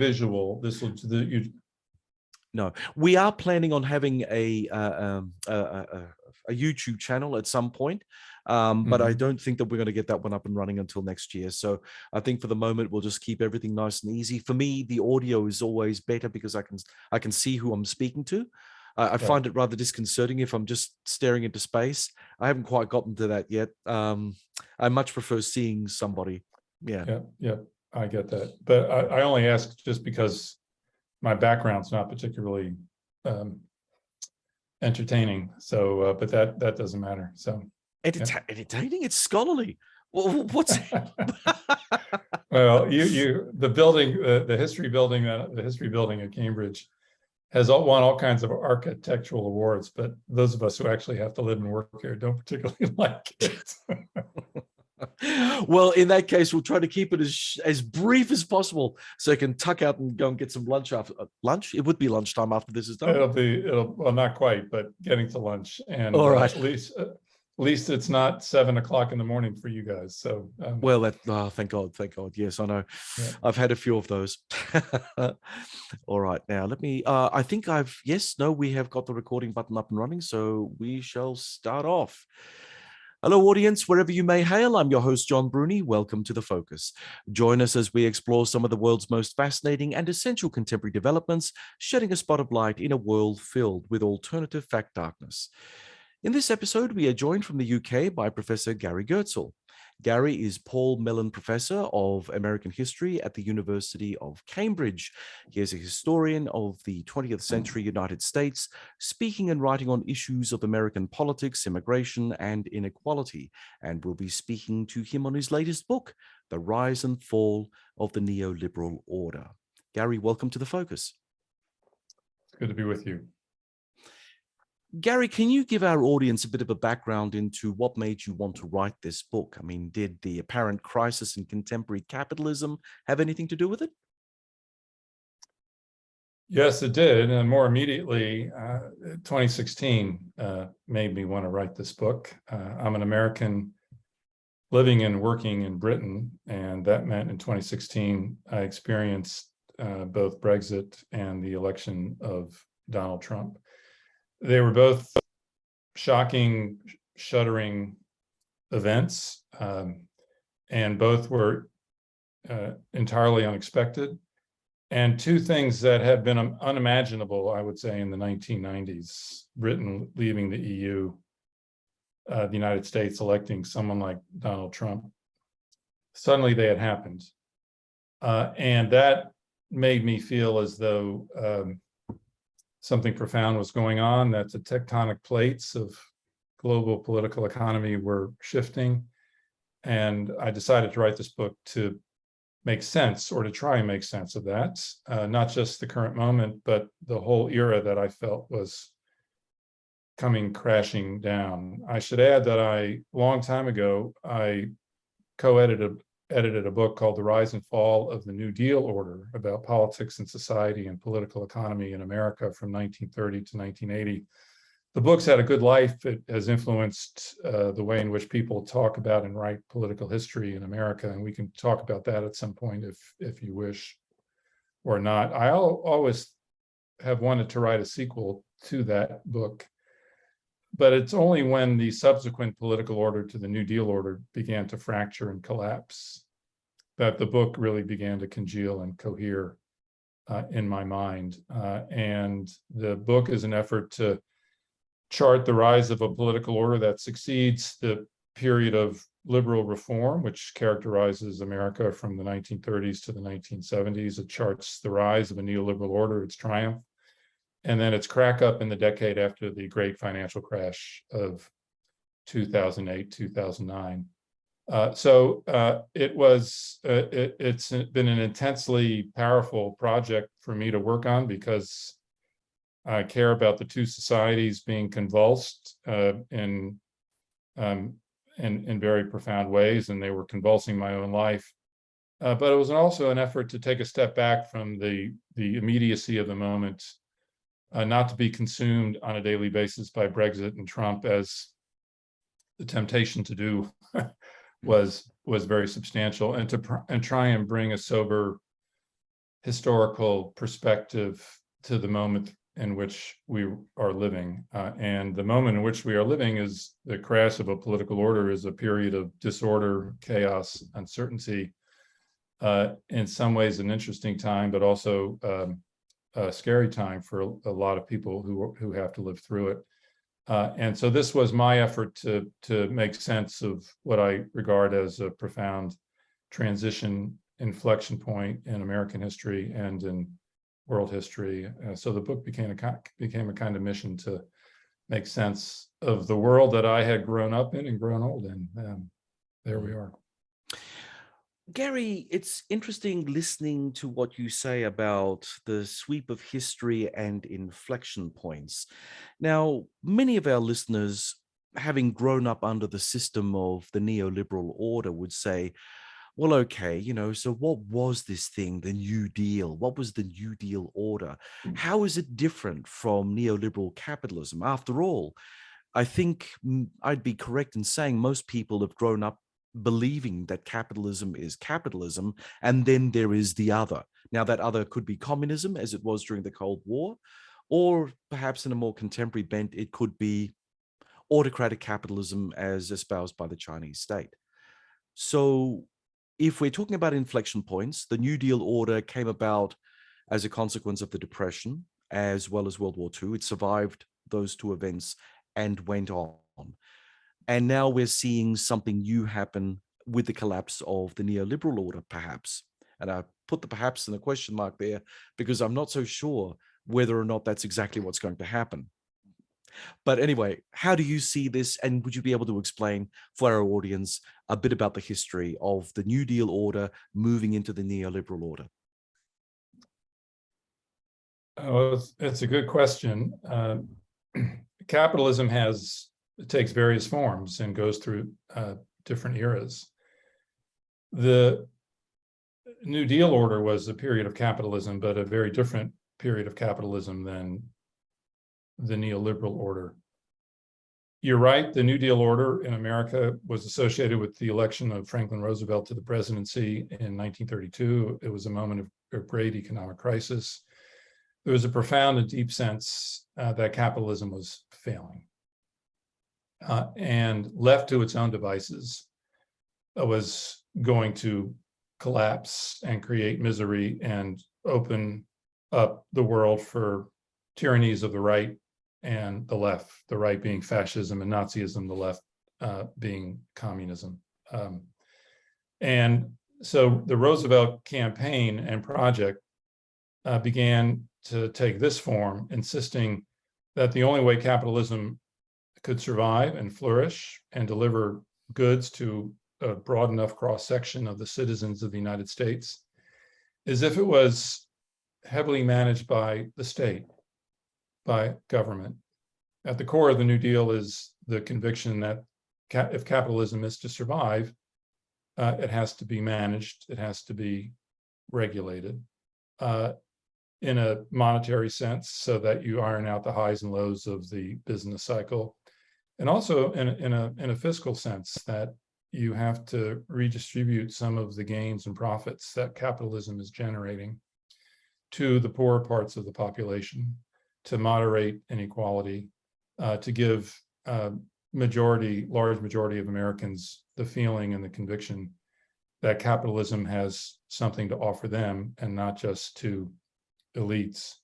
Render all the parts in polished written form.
visual. This will you. No, we are planning on having a YouTube channel at some point, but I don't think that we're going to get that one up and running until next year. So I think for the moment we'll just keep everything nice and easy. For me, the audio is always better because I can see who I'm speaking to. I find it rather disconcerting if I'm just staring into space. I haven't quite gotten to that yet. I much prefer seeing somebody. Yeah, I get that, but I only ask just because my background's not particularly entertaining, so but that doesn't matter. So entertaining, it's scholarly. What's well, the building, the history building at Cambridge has won all kinds of architectural awards, but those of us who actually have to live and work here don't particularly like it. Well, in that case, we'll try to keep it as brief as possible so I can tuck out and go and get some lunch after lunch. It would be lunchtime after this is done. Well, not quite, but getting to lunch. And all right. At least it's not 7 o'clock in the morning for you guys. So well, thank God. Yes, I know. Yeah. I've had a few of those. All right, now let me. I think we have got the recording button up and running, so we shall start off. Hello, audience, wherever you may hail. I'm your host, John Bruni. Welcome to The Focus. Join us as we explore some of the world's most fascinating and essential contemporary developments, shedding a spot of light in a world filled with alternative fact darkness. In this episode, we are joined from the UK by Professor Gary Gerstle. Gary is Paul Mellon Professor of American History at the University of Cambridge. He is a historian of the 20th century United States, speaking and writing on issues of American politics, immigration, and inequality, and we'll be speaking to him on his latest book, The Rise and Fall of the Neoliberal Order. Gary, welcome to The Focus. It's good to be with you. Gary, can you give our audience a bit of a background into what made you want to write this book? I mean, did the apparent crisis in contemporary capitalism have anything to do with it? Yes, it did. And more immediately, 2016 made me want to write this book. I'm an American living and working in Britain, and that meant in 2016, I experienced both Brexit and the election of Donald Trump. They were both shocking, shuddering events, and both were entirely unexpected. And two things that had been unimaginable, I would say, in the 1990s, Britain leaving the EU, the United States electing someone like Donald Trump. Suddenly they had happened. And that made me feel as though something profound was going on, that the tectonic plates of global political economy were shifting. And I decided to write this book to make sense, or to try and make sense of that, not just the current moment, but the whole era that I felt was coming crashing down. I should add that a long time ago, I edited a book called The Rise and Fall of the New Deal Order, about politics and society and political economy in America from 1930 to 1980. The book's had a good life. It has influenced the way in which people talk about and write political history in America, and we can talk about that at some point if you wish, or not. I always have wanted to write a sequel to that book, but it's only when the subsequent political order to the New Deal order began to fracture and collapse that the book really began to congeal and cohere in my mind. And the book is an effort to chart the rise of a political order that succeeds the period of liberal reform, which characterizes America from the 1930s to the 1970s. It charts the rise of a neoliberal order, its triumph, and then its crack up in the decade after the great financial crash of 2008, 2009. It's been an intensely powerful project for me to work on, because I care about the two societies being convulsed in very profound ways, and they were convulsing my own life. But it was also an effort to take a step back from the immediacy of the moment, not to be consumed on a daily basis by Brexit and Trump, as the temptation to do was very substantial, and try and bring a sober historical perspective to the moment in which we are living. And the moment in which we are living is the crash of a political order, is a period of disorder, chaos, uncertainty. In some ways an interesting time, but also a scary time for a lot of people who have to live through it. And so this was my effort to make sense of what I regard as a profound transition inflection point in American history and in world history. So the book became a kind of mission to make sense of the world that I had grown up in and grown old in. There we are. Gary, it's interesting listening to what you say about the sweep of history and inflection points. Now, many of our listeners, having grown up under the system of the neoliberal order, would say, well, okay, so what was this thing, the New Deal? What was the New Deal order? How is it different from neoliberal capitalism? After all, I think I'd be correct in saying most people have grown up believing that capitalism is capitalism, and then there is the other. Now, that other could be communism, as it was during the Cold War, or perhaps in a more contemporary bent, it could be autocratic capitalism as espoused by the Chinese state. So if we're talking about inflection points, the New Deal order came about as a consequence of the Depression, as well as World War II. It survived those two events and went on. And now we're seeing something new happen with the collapse of the neoliberal order, perhaps. And I put the perhaps in a question mark there because I'm not so sure whether or not that's exactly what's going to happen. But anyway, how do you see this? And would you be able to explain for our audience a bit about the history of the New Deal order moving into the neoliberal order? Oh, it's a good question. Capitalism takes various forms and goes through different eras. The New Deal order was a period of capitalism, but a very different period of capitalism than the neoliberal order. You're right, the New Deal order in America was associated with the election of Franklin Roosevelt to the presidency in 1932. It was a moment of great economic crisis. There was a profound and deep sense that capitalism was failing. And left to its own devices, was going to collapse and create misery and open up the world for tyrannies of the right and the left, the right being fascism and Nazism, the left being communism. And so the Roosevelt campaign and project began to take this form, insisting that the only way capitalism could survive and flourish and deliver goods to a broad enough cross-section of the citizens of the United States is if it was heavily managed by the state, by government. At the core of the New Deal is the conviction that if capitalism is to survive, it has to be managed, it has to be regulated in a monetary sense so that you iron out the highs and lows of the business cycle. And also in a fiscal sense, that you have to redistribute some of the gains and profits that capitalism is generating to the poorer parts of the population, to moderate inequality, to give large majority of Americans the feeling and the conviction that capitalism has something to offer them and not just to elites.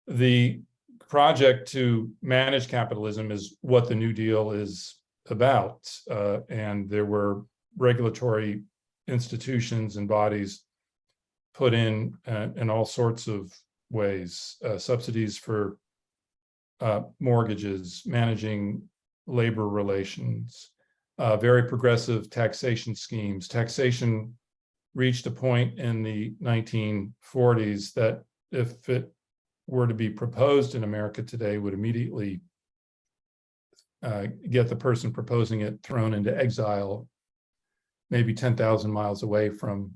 The project to manage capitalism is what the New Deal is about. And there were regulatory institutions and bodies put in all sorts of ways, subsidies for mortgages, managing labor relations, very progressive taxation schemes. Taxation reached a point in the 1940s that if it were to be proposed in America today, would immediately get the person proposing it thrown into exile, maybe 10,000 miles away from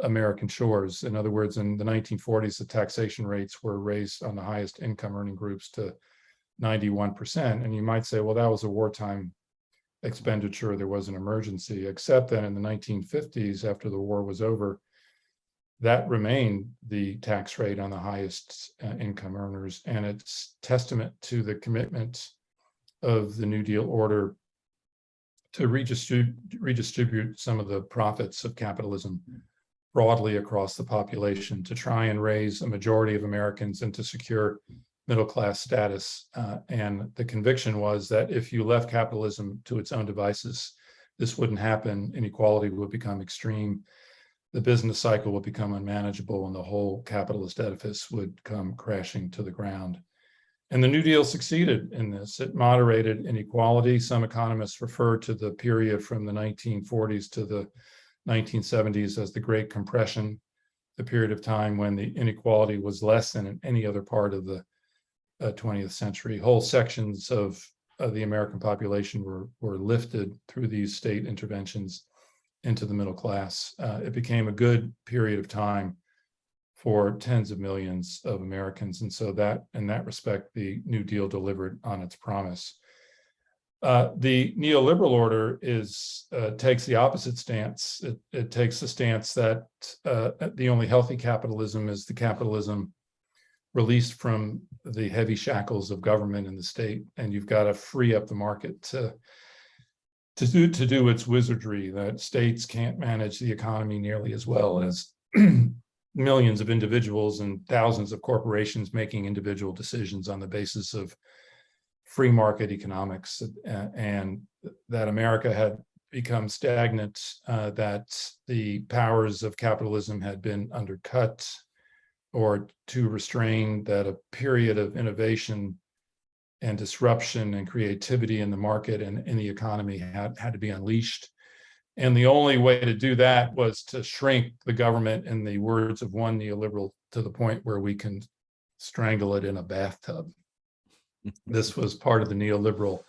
American shores. In other words, in the 1940s, the taxation rates were raised on the highest income earning groups to 91%. And you might say, well, that was a wartime expenditure, there was an emergency, except that in the 1950s, after the war was over, that remained the tax rate on the highest income earners. And it's testament to the commitment of the New Deal order to redistribute some of the profits of capitalism broadly across the population, to try and raise a majority of Americans and to secure middle-class status. And the conviction was that if you left capitalism to its own devices, this wouldn't happen. Inequality would become extreme. The business cycle would become unmanageable, and the whole capitalist edifice would come crashing to the ground. And the New Deal succeeded in this. It moderated inequality. Some economists refer to the period from the 1940s to the 1970s as the Great Compression, the period of time when the inequality was less than in any other part of the 20th century. Whole sections of the American population were lifted through these state interventions into the middle class. It became a good period of time for tens of millions of Americans. And so that, in that respect, the New Deal delivered on its promise. The neoliberal order takes the opposite stance. It takes the stance that the only healthy capitalism is the capitalism released from the heavy shackles of government and the state, and you've got to free up the market to do its wizardry. That states can't manage the economy nearly as well as millions of individuals and thousands of corporations making individual decisions on the basis of free market economics, and that America had become stagnant, that the powers of capitalism had been undercut or too restrained, that a period of innovation and disruption and creativity in the market and in the economy had to be unleashed. And the only way to do that was to shrink the government, in the words of one neoliberal, to the point where we can strangle it in a bathtub. This was part of the neoliberal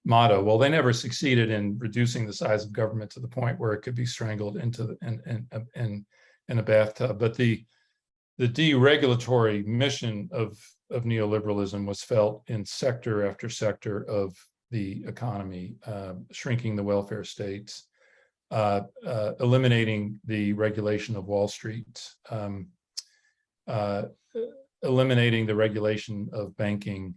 motto. Well, they never succeeded in reducing the size of government to the point where it could be strangled into in a bathtub. But the deregulatory mission of neoliberalism was felt in sector after sector of the economy, shrinking the welfare states, eliminating the regulation of Wall Street, eliminating the regulation of banking,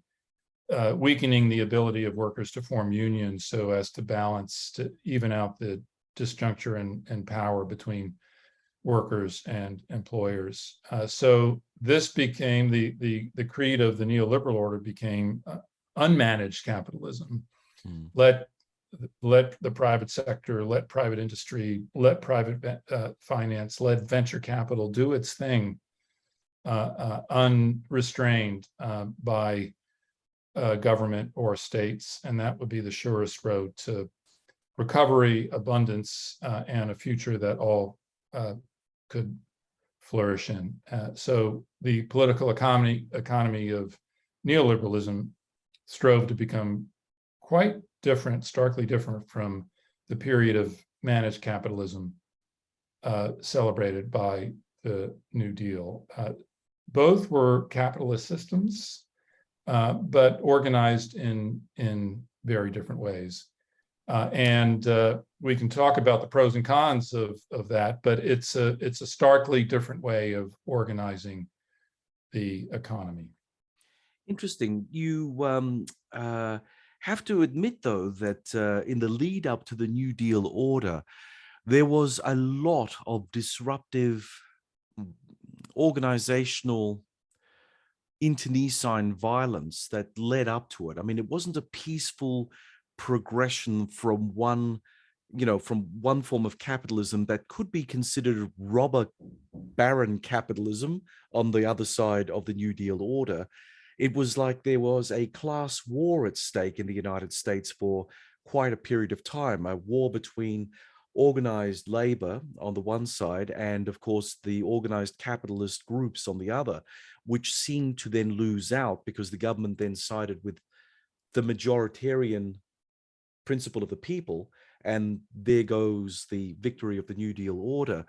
weakening the ability of workers to form unions so as to balance, to even out the disjuncture and power between workers and employers. So this became the creed of the neoliberal order, became unmanaged capitalism. Let the private sector, let private industry, let private finance, let venture capital do its thing, unrestrained by government or states, and that would be the surest road to recovery, abundance, and a future that all could flourish in. So the political economy of neoliberalism strove to become quite different, starkly different from the period of managed capitalism celebrated by the New Deal. Both were capitalist systems, but organized in very different ways. And we can talk about the pros and cons of that, but it's a starkly different way of organizing the economy. Interesting. You have to admit, though, that in the lead up to the New Deal order, there was a lot of disruptive organizational internecine violence that led up to it. I mean, it wasn't a peaceful progression from one form of capitalism that could be considered robber baron capitalism on the other side of the New Deal order. It was like there was a class war at stake in the United States for quite a period of time, a war between organized labor on the one side and, of course, the organized capitalist groups on the other, which seemed to then lose out because the government then sided with the majoritarian principle of the people, and there goes the victory of the New Deal order.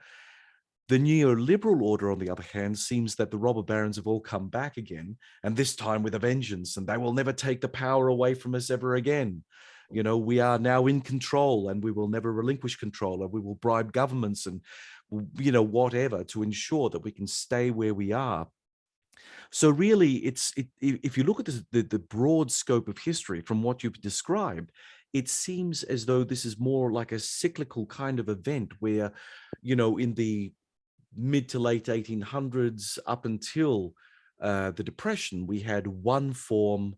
The neoliberal order, on the other hand, seems that the robber barons have all come back again, and this time with a vengeance, and they will never take the power away from us ever again. You know, we are now in control, and we will never relinquish control, and we will bribe governments, and whatever, to ensure that we can stay where we are. So really, if you look at the broad scope of history from what you've described, it seems as though this is more like a cyclical kind of event where, in the mid to late 1800s up until the Depression, we had one form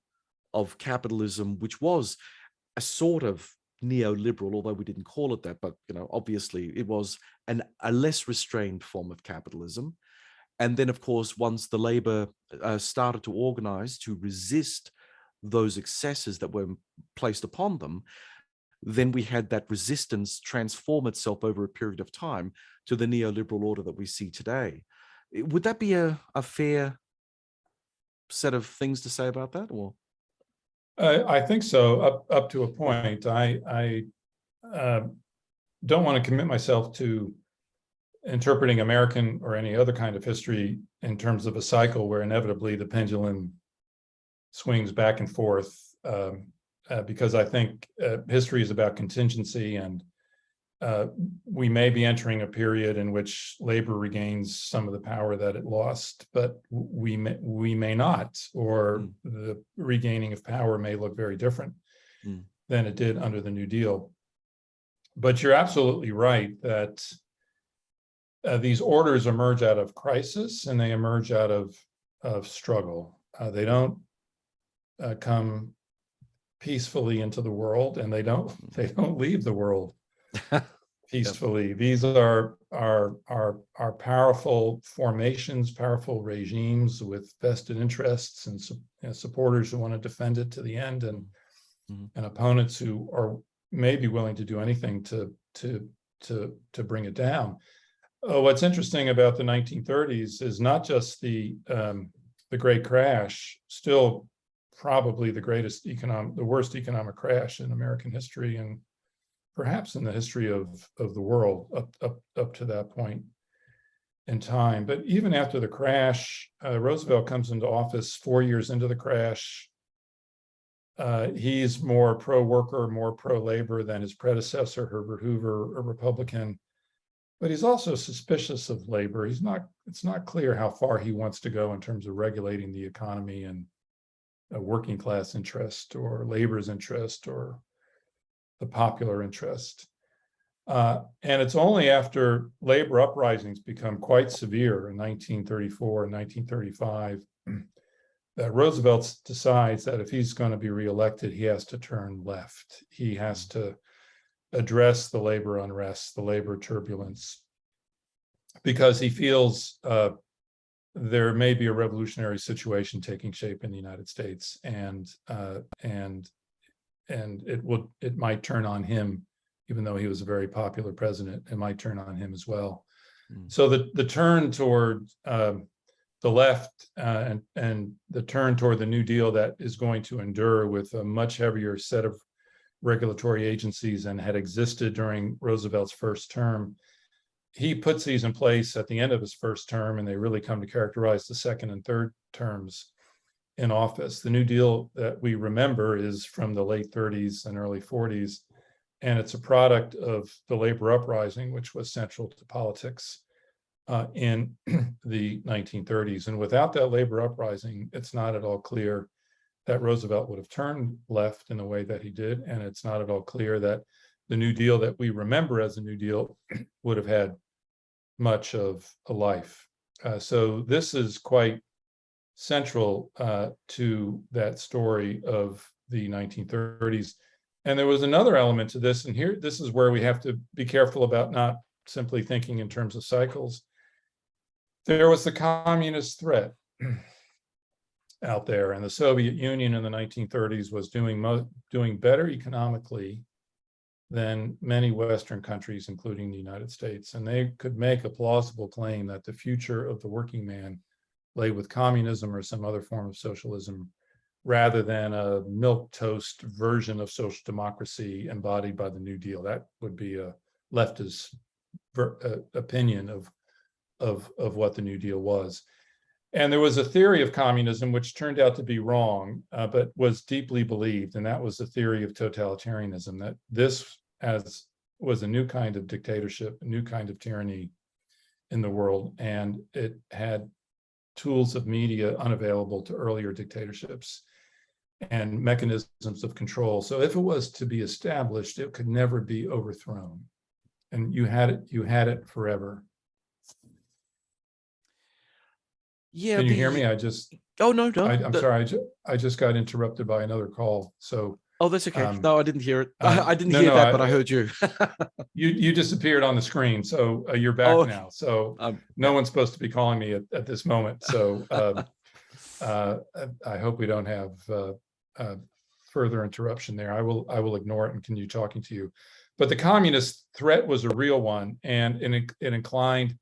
of capitalism, which was a sort of neoliberal, although we didn't call it that, but obviously it was a less restrained form of capitalism. And then, of course, once the labor started to organize to resist those excesses that were placed upon them, then we had that resistance transform itself over a period of time to the neoliberal order that we see today. Would that be a fair set of things to say about that? Or I think so, up to a point. I don't want to commit myself to interpreting American or any other kind of history in terms of a cycle where inevitably the pendulum swings back and forth, because I think history is about contingency, and we may be entering a period in which labor regains some of the power that it lost, but we may not, or the regaining of power may look very different than it did under the New Deal. But you're absolutely right that these orders emerge out of crisis, and they emerge out of struggle. They don't come peacefully into the world, and they don't leave the world peacefully. Yep. These are powerful formations, powerful regimes with vested interests and supporters who want to defend it to the end, and opponents who are maybe willing to do anything to bring it down. What's interesting about the 1930s is not just the Great Crash, still probably the worst economic crash in American history, and perhaps in the history of the world up to that point in time. But even after the crash, Roosevelt comes into office 4 years into the crash. He's more pro-worker, more pro-labor than his predecessor, Herbert Hoover, a Republican. But he's also suspicious of labor. It's not clear how far he wants to go in terms of regulating the economy and a working class interest or labor's interest or the popular interest. And it's only after labor uprisings become quite severe in 1934 and 1935 that Roosevelt decides that if he's going to be reelected, he has to turn left. He has to address the labor unrest, the labor turbulence, because he feels there may be a revolutionary situation taking shape in the United States, and it might turn on him, even though he was a very popular president. It might turn on him as well. So the turn toward the left and the turn toward the New Deal that is going to endure with a much heavier set of regulatory agencies and had existed during Roosevelt's first term. He puts these in place at the end of his first term, and they really come to characterize the second and third terms in office. The New Deal that we remember is from the late 30s and early 40s, and it's a product of the labor uprising, which was central to politics in the 1930s. And without that labor uprising, it's not at all clear that Roosevelt would have turned left in the way that he did, and it's not at all clear that the New Deal that we remember as a New Deal would have had much of a life. So this is quite central to that story of the 1930s. And there was another element to this, and here, this is where we have to be careful about not simply thinking in terms of cycles. There was the communist threat out there, and the Soviet Union in the 1930s was doing better economically than many Western countries, including the United States. And they could make a plausible claim that the future of the working man lay with communism or some other form of socialism, rather than a milquetoast version of social democracy embodied by the New Deal. That would be a leftist opinion of what the New Deal was. And there was a theory of communism which turned out to be wrong, but was deeply believed, and that was the theory of totalitarianism, that this was a new kind of dictatorship, a new kind of tyranny, in the world, and it had tools of media unavailable to earlier dictatorships and mechanisms of control. So if it was to be established, it could never be overthrown. And you had it forever. Yeah. Can you hear me? Oh, no. I'm sorry. I just got interrupted by another call. So. Oh, that's okay. No, I didn't hear it. I didn't No, hear no, that, but I heard you. You disappeared on the screen, so you're back Oh, now. So no yeah. one's supposed to be calling me at this moment. So I hope we don't have further interruption there. I will ignore it and continue talking to you. But the communist threat was a real one, and it inclined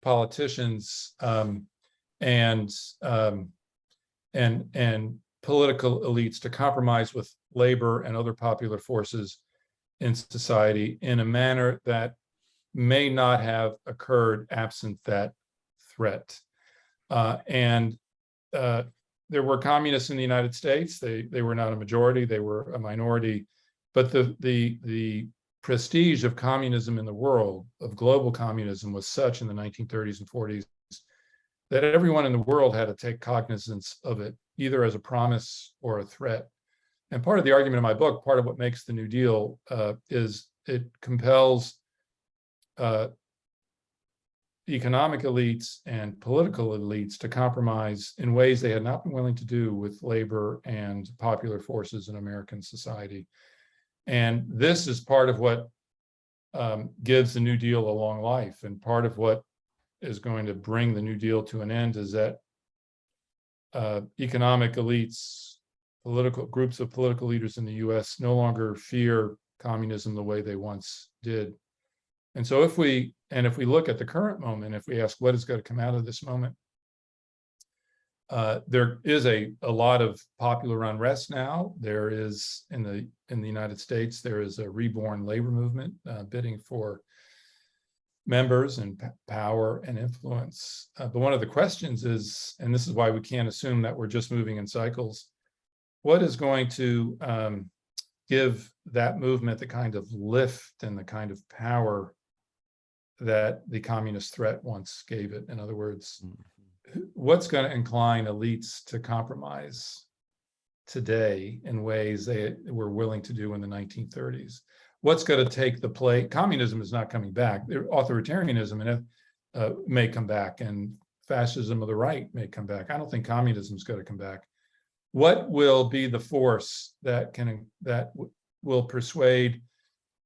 politicians and political elites to compromise with labor and other popular forces in society in a manner that may not have occurred absent that threat. There were communists in the United States. They were not a majority, they were a minority. But the prestige of communism in the world, of global communism, was such in the 1930s and 40s that everyone in the world had to take cognizance of it, either as a promise or a threat. And part of the argument in my book, part of what makes the New Deal, is it compels economic elites and political elites to compromise in ways they had not been willing to do with labor and popular forces in American society. And this is part of what gives the New Deal a long life. And part of what is going to bring the New Deal to an end is that economic elites, political groups of political leaders in the US no longer fear communism the way they once did. And so if we look at the current moment, if we ask what is going to come out of this moment, there is a lot of popular unrest now. There is in the United States, there is a reborn labor movement bidding for members and power and influence. But one of the questions is, and this is why we can't assume that we're just moving in cycles, what is going to give that movement the kind of lift and the kind of power that the communist threat once gave it? In other words, what's going to incline elites to compromise today in ways they were willing to do in the 1930s? What's going to take the plate? Communism is not coming back. Authoritarianism may come back, and fascism of the right may come back. I don't think communism is going to come back. What will be the force that will persuade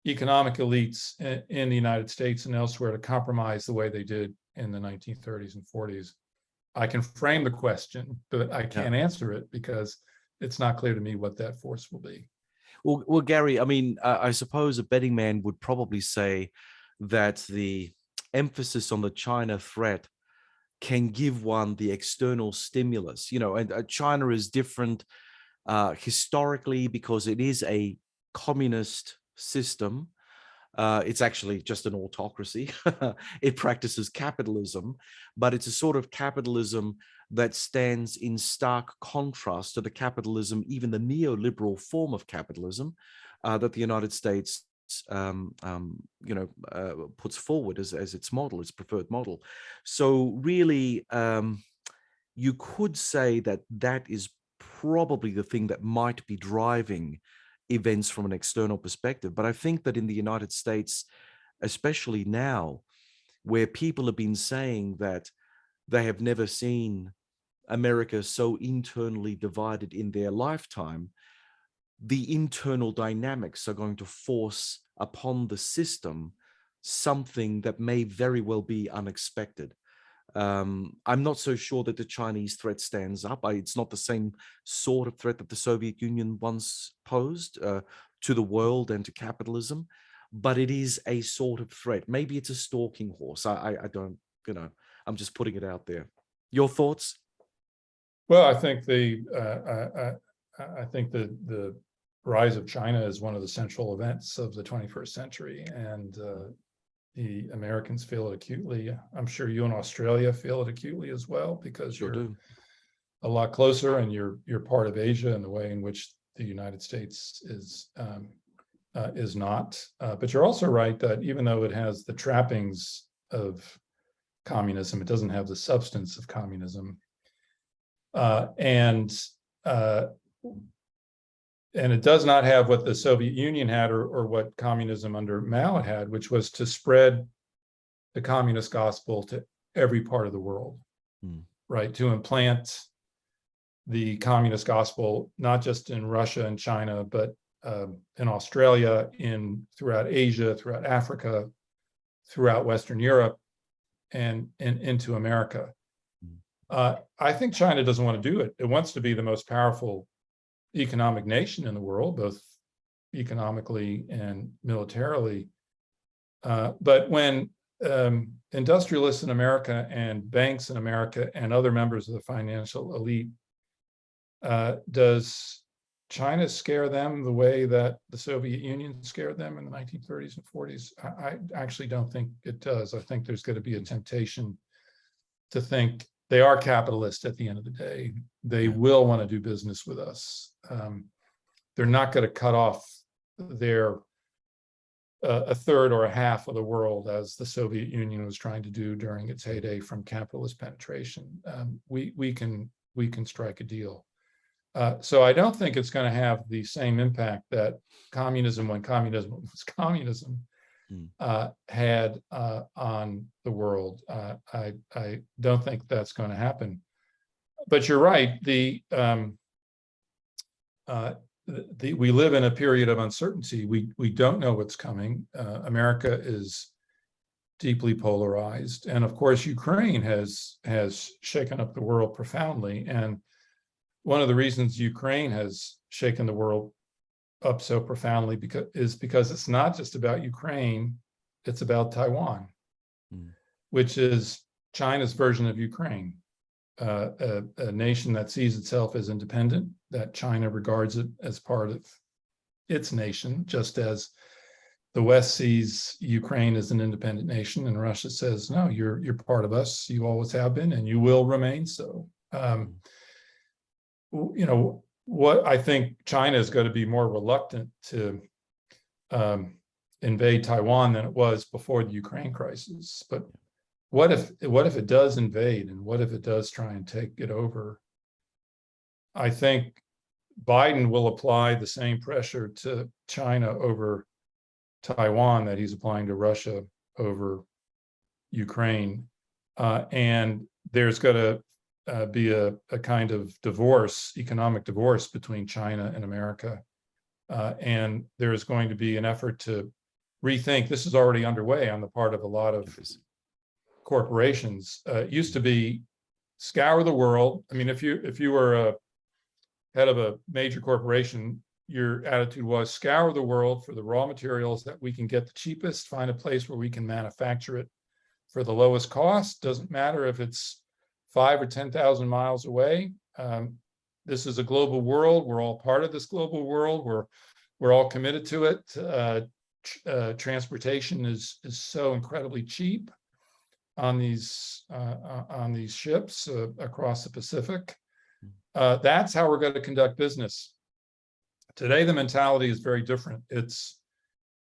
economic elites in the United States and elsewhere to compromise the way they did in the 1930s and 40s? I can frame the question, but I can't answer it because it's not clear to me what that force will be. Well, Gary, I mean, I suppose a betting man would probably say that the emphasis on the China threat can give one the external stimulus, and China is different historically because it is a communist system. It's actually just an autocracy. It practices capitalism, but it's a sort of capitalism that stands in stark contrast to the capitalism, even the neoliberal form of capitalism that the United States puts forward as its model, its preferred model. So really, you could say that is probably the thing that might be driving events from an external perspective. But I think that in the United States, especially now, where people have been saying that they have never seen America so internally divided in their lifetime, the internal dynamics are going to force upon the system something that may very well be unexpected. I'm not so sure that the Chinese threat stands up. It's not the same sort of threat that the Soviet Union once posed to the world and to capitalism, but it is a sort of threat. Maybe it's a stalking horse. I don't, I'm just putting it out there. Your thoughts? Well, I think the rise of China is one of the central events of the 21st century, and the Americans feel it acutely. I'm sure you in Australia feel it acutely as well, because you're a lot closer and you're part of Asia in the way in which the United States is not. But you're also right that even though it has the trappings of communism. It doesn't have the substance of communism. And it does not have what the Soviet Union had, or what communism under Mao had, which was to spread the communist gospel to every part of the world, right? To implant the communist gospel, not just in Russia and China, but in Australia, throughout Asia, throughout Africa, throughout Western Europe, and into America. I think China doesn't want to do it. It wants to be the most powerful economic nation in the world, both economically and militarily. But when industrialists in America and banks in America and other members of the financial elite, does China scare them the way that the Soviet Union scared them in the 1930s and 40s? I actually don't think it does. I think there's going to be a temptation to think they are capitalist at the end of the day. They will want to do business with us. They're not going to cut off their a third or a half of the world, as the Soviet Union was trying to do during its heyday, from capitalist penetration. We can strike a deal. So I don't think it's going to have the same impact that communism, when communism was communism, had on the world. I don't think that's going to happen. But you're right. We live in a period of uncertainty. We don't know what's coming. America is deeply polarized, and of course, Ukraine has shaken up the world profoundly. And one of the reasons Ukraine has shaken the world up so profoundly is because it's not just about Ukraine, it's about Taiwan, which is China's version of Ukraine, a nation that sees itself as independent, that China regards it as part of its nation, just as the West sees Ukraine as an independent nation, and Russia says, no, you're part of us, you always have been, and you will remain so. What I think China is going to be more reluctant to invade Taiwan than it was before the Ukraine crisis. But what if it does invade, and what if it does try and take it over? I think Biden will apply the same pressure to China over Taiwan that he's applying to Russia over Ukraine. And there's going to be a kind of divorce, economic divorce between China and America. And there's going to be an effort to rethink. This is already underway on the part of a lot of corporations. It used to be scour the world. I mean, if you were a head of a major corporation, your attitude was scour the world for the raw materials that we can get the cheapest, find a place where we can manufacture it for the lowest cost. Doesn't matter if it's 5,000 or 10,000 miles away. This is a global world. We're all part of this global world. We're all committed to it. Transportation is so incredibly cheap on these ships across the Pacific. That's how we're going to conduct business. Today, the mentality is very different. It's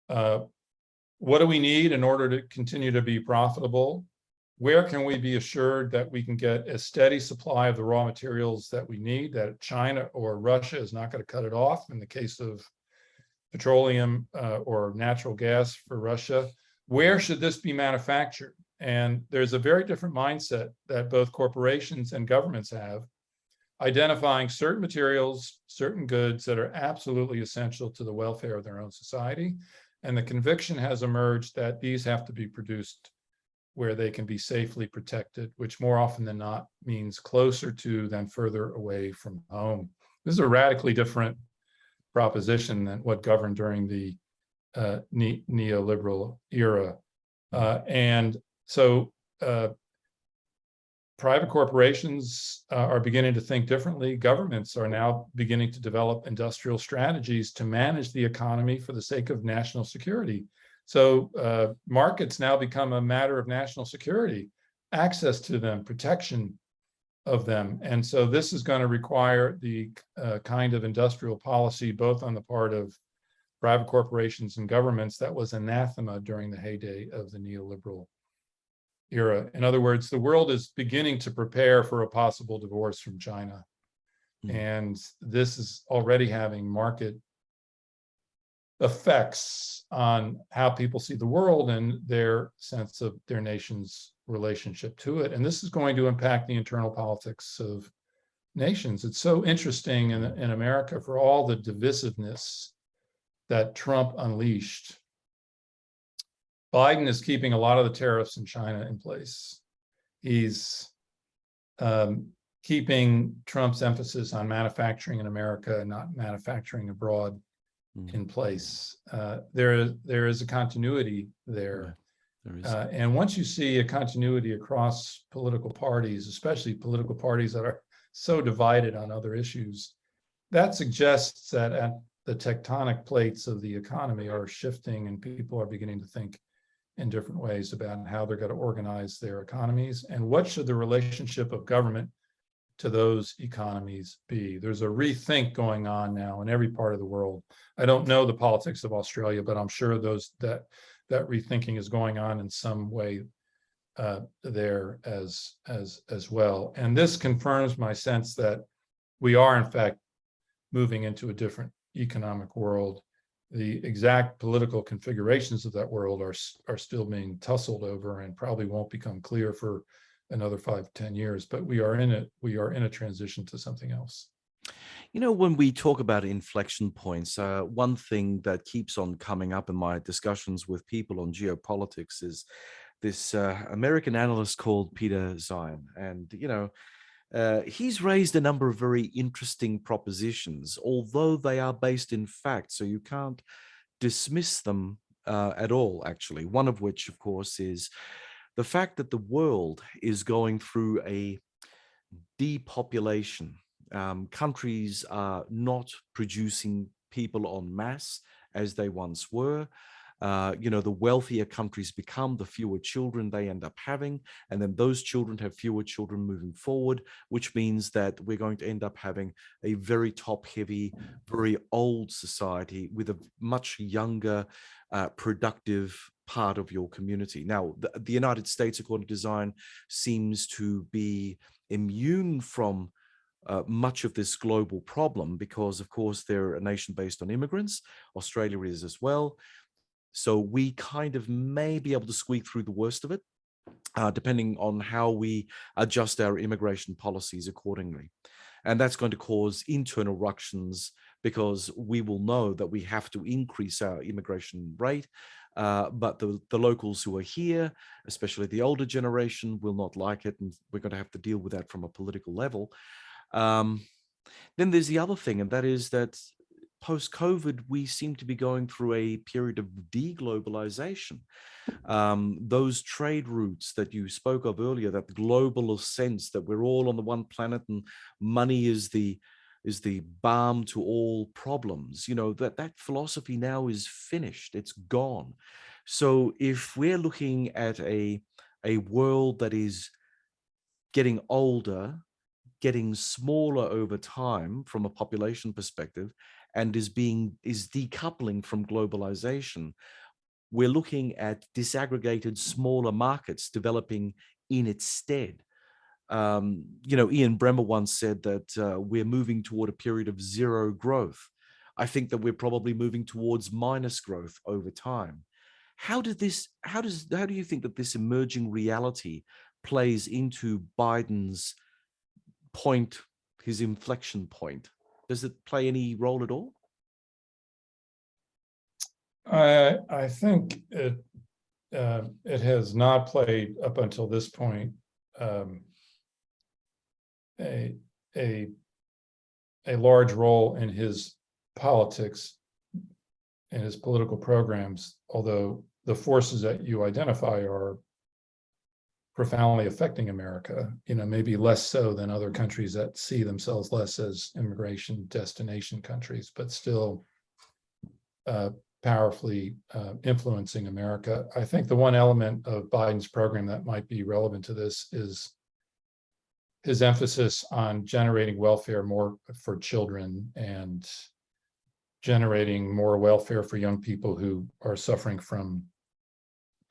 what do we need in order to continue to be profitable? Where can we be assured that we can get a steady supply of the raw materials that we need, that China or Russia is not going to cut it off in the case of petroleum or natural gas for Russia? Where should this be manufactured? And there's a very different mindset that both corporations and governments have, identifying certain materials, certain goods that are absolutely essential to the welfare of their own society. And the conviction has emerged that these have to be produced where they can be safely protected, which more often than not means closer to than further away from home. This is a radically different proposition than what governed during the neoliberal era. And so private corporations are beginning to think differently. Governments are now beginning to develop industrial strategies to manage the economy for the sake of national security. So markets now become a matter of national security, access to them, protection of them. And so this is going to require the kind of industrial policy, both on the part of private corporations and governments, that was anathema during the heyday of the neoliberal era. In other words, the world is beginning to prepare for a possible divorce from China. And this is already having market effects on how people see the world and their sense of their nation's relationship to it. And this is going to impact the internal politics of nations. It's so interesting in America, for all the divisiveness that Trump unleashed, Biden is keeping a lot of the tariffs in China in place. He's keeping Trump's emphasis on manufacturing in America and not manufacturing abroad in place. There is a continuity there. There is. And once you see a continuity across political parties, especially political parties that are so divided on other issues, that suggests that at the tectonic plates of the economy are shifting and people are beginning to think in different ways about how they're going to organize their economies and what should the relationship of government to those economies be. There's a rethink going on now in every part of the world. I don't know the politics of Australia, but I'm sure that rethinking is going on in some way there as well. And this confirms my sense that we are in fact moving into a different economic world. The exact political configurations of that world are still being tussled over and probably won't become clear for another 5-10 years, but we are in a transition to something else. You know, when we talk about inflection points, one thing that keeps on coming up in my discussions with people on geopolitics is this American analyst called Peter Zion. And, you know, he's raised a number of very interesting propositions, although they are based in fact, so you can't dismiss them at all, actually. One of which, of course, is the fact that the world is going through a depopulation. Countries are not producing people en masse as they once were. You know, the wealthier countries become, the fewer children they end up having, and then those children have fewer children moving forward, which means that we're going to end up having a very top-heavy, very old society with a much younger, productive part of your community. Now, the United States, according to Zion, seems to be immune from much of this global problem because, of course, they're a nation based on immigrants. Australia is as well. So we kind of may be able to squeak through the worst of it, depending on how we adjust our immigration policies accordingly. And that's going to cause internal ructions because we will know that we have to increase our immigration rate. But the locals who are here, especially the older generation, will not like it. And we're going to have to deal with that from a political level. Then there's the other thing, and that is that post-COVID, we seem to be going through a period of deglobalization. Those trade routes that you spoke of earlier, that global sense that we're all on the one planet and money is the balm to all problems, you know, that philosophy now is finished. It's gone. So if we're looking at a world that is getting older, getting smaller over time from a population perspective, and is decoupling from globalization, we're looking at disaggregated smaller markets developing in its stead. You know, Ian Bremmer once said that we're moving toward a period of zero growth. I think that we're probably moving towards minus growth over time. How do you think that this emerging reality plays into Biden's point, his inflection point? Does it play any role at all? I think it has not played up until this point a large role in his politics and his political programs, although the forces that you identify are profoundly affecting America, you know, maybe less so than other countries that see themselves less as immigration destination countries, but still powerfully influencing America. I think the one element of Biden's program that might be relevant to this is his emphasis on generating welfare more for children and generating more welfare for young people who are suffering from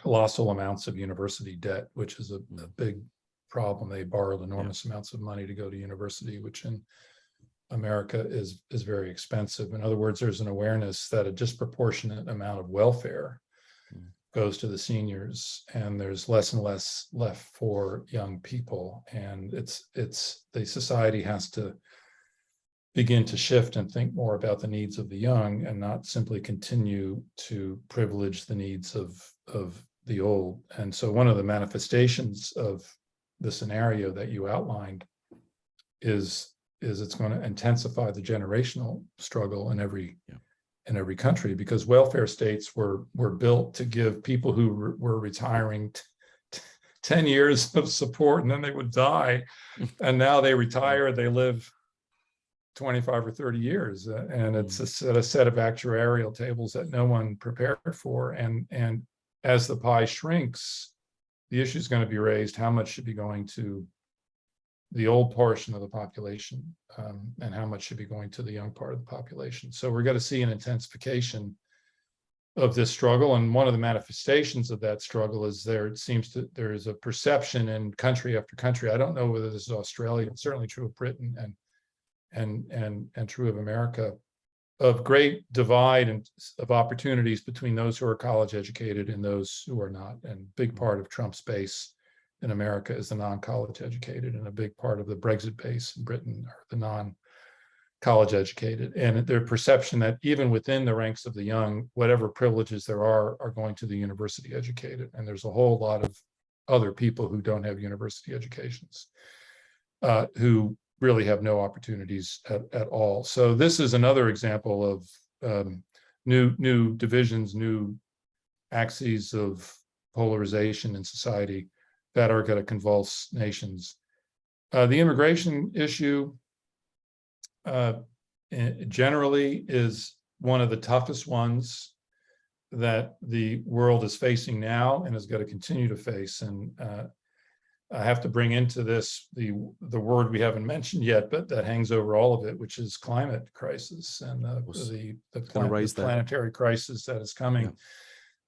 colossal amounts of university debt, which is a big problem. They borrowed enormous amounts of money to go to university, which in America is very expensive. In other words, there's an awareness that a disproportionate amount of welfare goes to the seniors, and there's less and less left for young people. And the society has to begin to shift and think more about the needs of the young, and not simply continue to privilege the needs of the old. And so one of the manifestations of the scenario that you outlined is it's going to intensify the generational struggle in every country, because welfare states were built to give people who were retiring 10 years of support, and then they would die. And now they retire, they live 25 or 30 years, and it's a set of actuarial tables that no one prepared for. And as the pie shrinks, the issue is going to be raised: how much should be going to the old portion of the population, and how much should be going to the young part of the population? So we're going to see an intensification of this struggle. And one of the manifestations of that struggle is there is a perception in country after country. I don't know whether this is Australia, it's certainly true of Britain and true of America, of great divide and of opportunities between those who are college educated and those who are not. And a big part of Trump's base in America is the non-college educated, and a big part of the Brexit base in Britain are the non-college educated. And their perception that even within the ranks of the young, whatever privileges there are going to the university educated. And there's a whole lot of other people who don't have university educations, who really have no opportunities at all. So this is another example of new divisions, new axes of polarization in society that are going to convulse nations. The immigration issue generally is one of the toughest ones that the world is facing now and is going to continue to face. And I have to bring into this the word we haven't mentioned yet, but that hangs over all of it, which is climate crisis and the planetary crisis that is coming.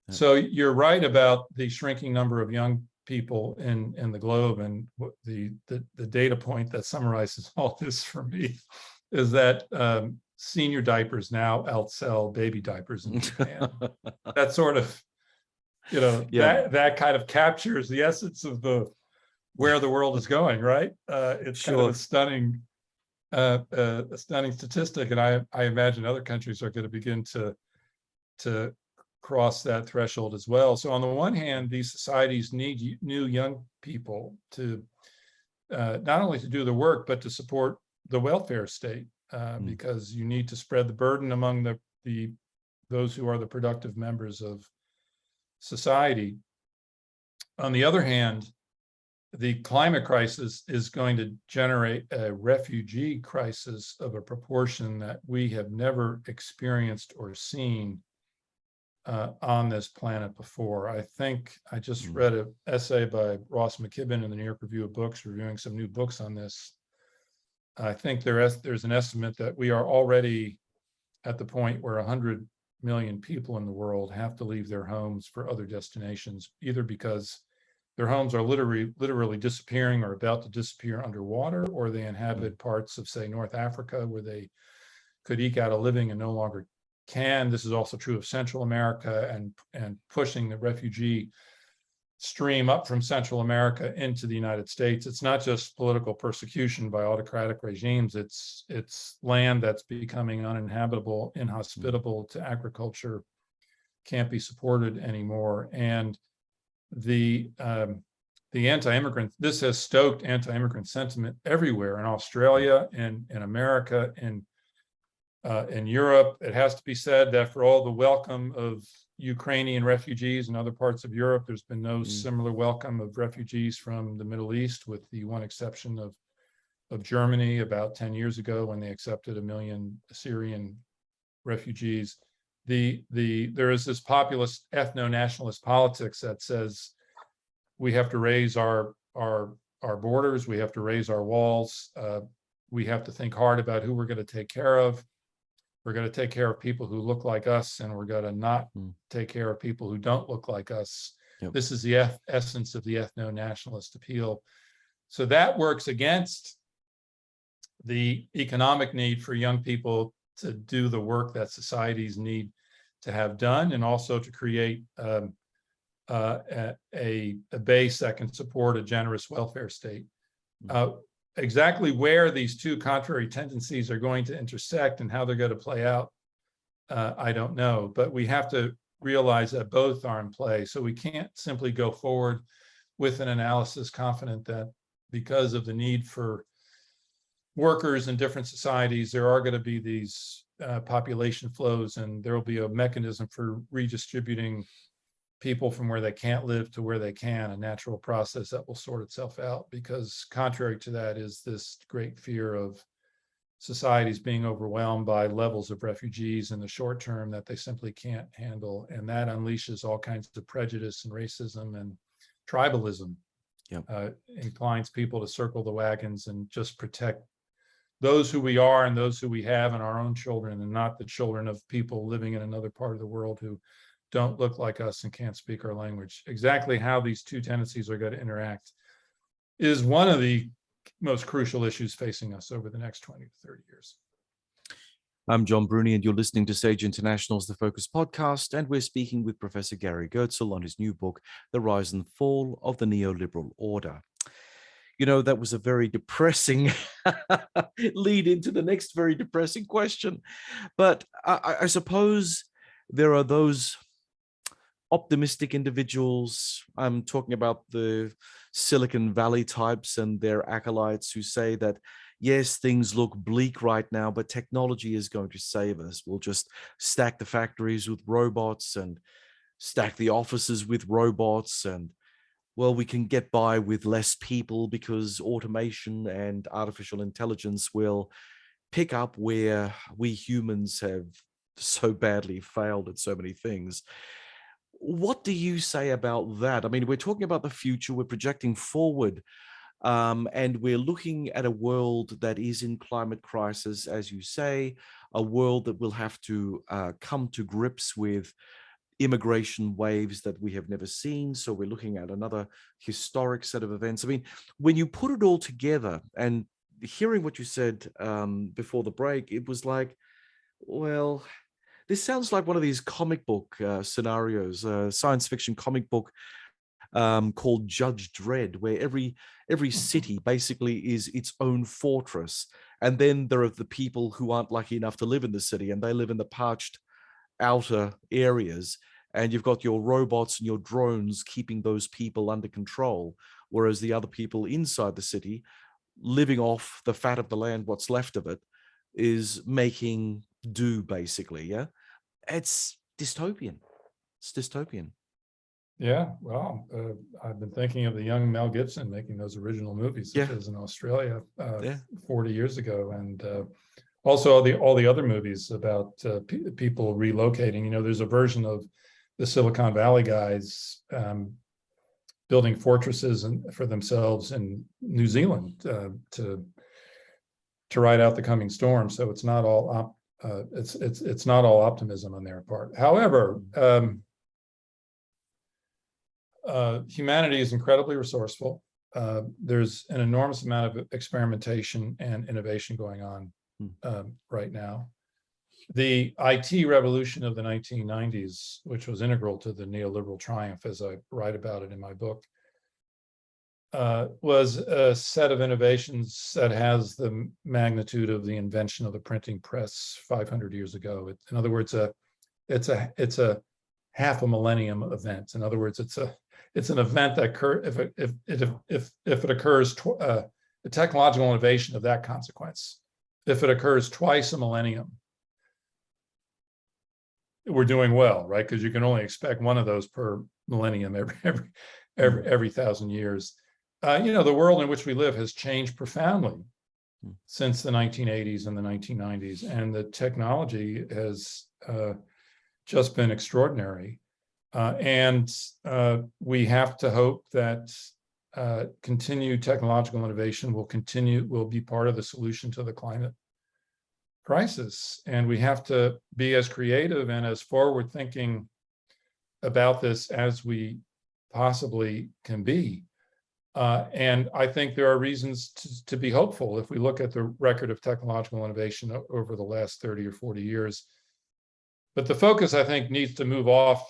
Yeah. So you're right about the shrinking number of young people in the globe, and the data point that summarizes all this for me is that senior diapers now outsell baby diapers in Japan. That sort of, that kind of captures the essence of where the world is going, right? It's kind of a stunning statistic, and I imagine other countries are going to begin to cross that threshold as well. So on the one hand, these societies need new young people to not only to do the work, but to support the welfare state, because you need to spread the burden among those who are the productive members of society. On the other hand, the climate crisis is going to generate a refugee crisis of a proportion that we have never experienced or seen on this planet before. I think I just read an essay by Ross McKibben in the New York Review of Books, reviewing some new books on this. I think there's an estimate that we are already at the point where 100 million people in the world have to leave their homes for other destinations, either because their homes are literally disappearing or about to disappear underwater, or they inhabit parts of, say, North Africa where they could eke out a living and no longer can. This is also true of Central America, and pushing the refugee stream up from Central America into the United States. It's not just political persecution by autocratic regimes, it's land that's becoming uninhabitable, inhospitable to agriculture, can't be supported anymore. And the anti-immigrant, this has stoked anti-immigrant sentiment everywhere, in Australia, in America, in Europe. It has to be said that for all the welcome of Ukrainian refugees in other parts of Europe, there's been no similar welcome of refugees from the Middle East, with the one exception of Germany about 10 years ago, when they accepted 1 million Syrian refugees. There is this populist ethno-nationalist politics that says we have to raise our borders, we have to raise our walls, we have to think hard about who we're going to take care of. We're going to take care of people who look like us, and we're going to not take care of people who don't look like us. Yep. This is the essence of the ethno-nationalist appeal. So that works against the economic need for young people to do the work that societies need to have done, and also to create a base that can support a generous welfare state. Exactly where these two contrary tendencies are going to intersect and how they're going to play out, I don't know, but we have to realize that both are in play. So we can't simply go forward with an analysis confident that because of the need for workers in different societies, there are going to be these population flows, and there will be a mechanism for redistributing people from where they can't live to where they can, a natural process that will sort itself out. Because contrary to that is this great fear of societies being overwhelmed by levels of refugees in the short term that they simply can't handle. And that unleashes all kinds of prejudice and racism and tribalism. Yep. Inclines people to circle the wagons and just protect those who we are and those who we have and our own children, and not the children of people living in another part of the world who don't look like us and can't speak our language. Exactly how these two tendencies are going to interact is one of the most crucial issues facing us over the next 20 to 30 years. I'm John Bruni, and you're listening to Sage International's The Focus podcast, and we're speaking with Professor Gary Gerstle on his new book, The Rise and Fall of the Neoliberal Order. You know, that was a very depressing lead into the next very depressing question. But I suppose there are those optimistic individuals. I'm talking about the Silicon Valley types and their acolytes who say that, yes, things look bleak right now, but technology is going to save us. We'll just stack the factories with robots and stack the offices with robots, and well, we can get by with less people because automation and artificial intelligence will pick up where we humans have so badly failed at so many things. What do you say about that? I mean, we're talking about the future, we're projecting forward, and we're looking at a world that is in climate crisis, as you say, a world that will have to come to grips with immigration waves that we have never seen. So we're looking at another historic set of events. I mean, when you put it all together, and hearing what you said before the break, it was like, well, this sounds like one of these comic book scenarios, science fiction comic book called Judge Dredd, where every city basically is its own fortress. And then there are the people who aren't lucky enough to live in the city, and they live in the parched outer areas, and you've got your robots and your drones keeping those people under control, whereas the other people inside the city, living off the fat of the land, what's left of it, is making do, basically. Yeah, it's dystopian. It's dystopian. Yeah, well, I've been thinking of the young Mel Gibson making those original movies, such as in Australia 40 years ago, and also all the other movies about people relocating. You know, there's a version of the Silicon Valley guys building fortresses for themselves in New Zealand to ride out the coming storm. So it's not all it's not all optimism on their part. However, humanity is incredibly resourceful. There's an enormous amount of experimentation and innovation going on right now. The IT revolution of the 1990s, which was integral to the neoliberal triumph, as I write about it in my book, was a set of innovations that has the magnitude of the invention of the printing press 500 years ago. In other words, it's a half a millennium event. In other words, it's an event that if it occurs, a technological innovation of that consequence, if it occurs twice a millennium, we're doing well, right? Because you can only expect one of those per millennium every 1,000 years. You know, the world in which we live has changed profoundly since the 1980s and the 1990s, and the technology has just been extraordinary. And we have to hope that continued technological innovation will be part of the solution to the climate crisis. And we have to be as creative and as forward thinking about this as we possibly can be. And I think there are reasons to be hopeful if we look at the record of technological innovation over the last 30 or 40 years. But the focus, I think, needs to move off